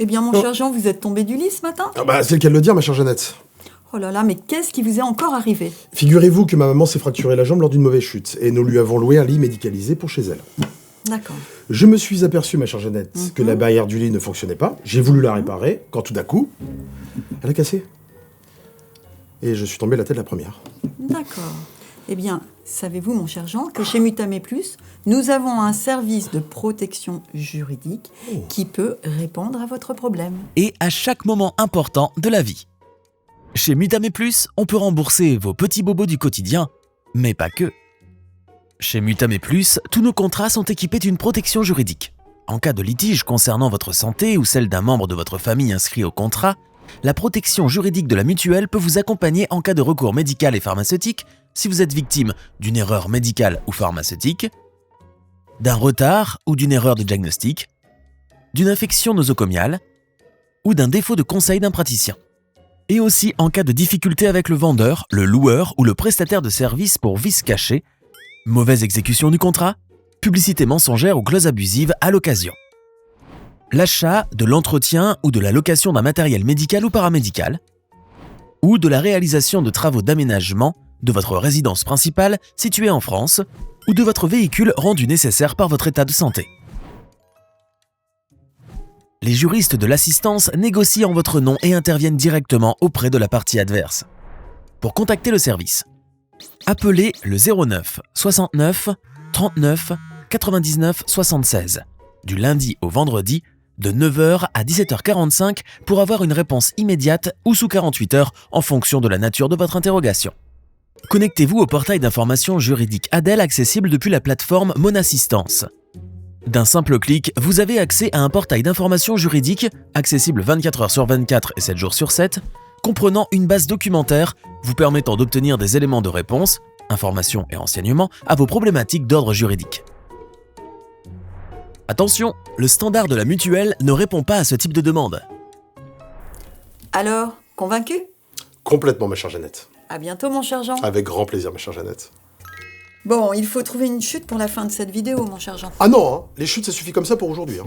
Eh bien, mon Oh. cher Jean, vous êtes tombé du lit ce matin? Ah bah, c'est le cas de le dire, ma chère Jeannette. Oh là là, mais qu'est-ce qui vous est encore arrivé? Figurez-vous que ma maman s'est fracturé la jambe lors d'une mauvaise chute, et nous lui avons loué un lit médicalisé pour chez elle. D'accord. Je me suis aperçu, ma chère Jeannette, que la barrière du lit ne fonctionnait pas. J'ai voulu la réparer, quand tout d'un coup, elle a cassé. Et je suis tombé la tête la première. D'accord. Eh bien, savez-vous, mon cher Jean, que chez Mutamé Plus, nous avons un service de protection juridique qui peut répondre à votre problème. Et à chaque moment important de la vie. Chez Mutamé Plus, on peut rembourser vos petits bobos du quotidien, mais pas que. Chez Mutamé Plus, tous nos contrats sont équipés d'une protection juridique. En cas de litige concernant votre santé ou celle d'un membre de votre famille inscrit au contrat, la protection juridique de la mutuelle peut vous accompagner en cas de recours médical et pharmaceutique si vous êtes victime d'une erreur médicale ou pharmaceutique, d'un retard ou d'une erreur de diagnostic, d'une infection nosocomiale ou d'un défaut de conseil d'un praticien. Et aussi en cas de difficulté avec le vendeur, le loueur ou le prestataire de services pour vice caché, mauvaise exécution du contrat, publicité mensongère ou clause abusive à l'occasion. L'achat, de l'entretien ou de la location d'un matériel médical ou paramédical, ou de la réalisation de travaux d'aménagement de votre résidence principale située en France ou de votre véhicule rendu nécessaire par votre état de santé. Les juristes de l'assistance négocient en votre nom et interviennent directement auprès de la partie adverse. Pour contacter le service, appelez le 09 69 39 99 76 du lundi au vendredi de 9h à 17h45 pour avoir une réponse immédiate ou sous 48 heures en fonction de la nature de votre interrogation. Connectez-vous au portail d'information juridique Adel accessible depuis la plateforme Mon Assistance. D'un simple clic, vous avez accès à un portail d'information juridique accessible 24 heures sur 24 et 7 jours sur 7, comprenant une base documentaire vous permettant d'obtenir des éléments de réponse, informations et renseignements à vos problématiques d'ordre juridique. Attention, le standard de la mutuelle ne répond pas à ce type de demande. Alors, convaincu? Complètement, ma chère Jeannette. À bientôt, mon cher Jean. Avec grand plaisir, ma chère Jeannette. Bon, il faut trouver une chute pour la fin de cette vidéo, mon cher Jean. Ah non, hein, les chutes, ça suffit comme ça pour aujourd'hui. Hein.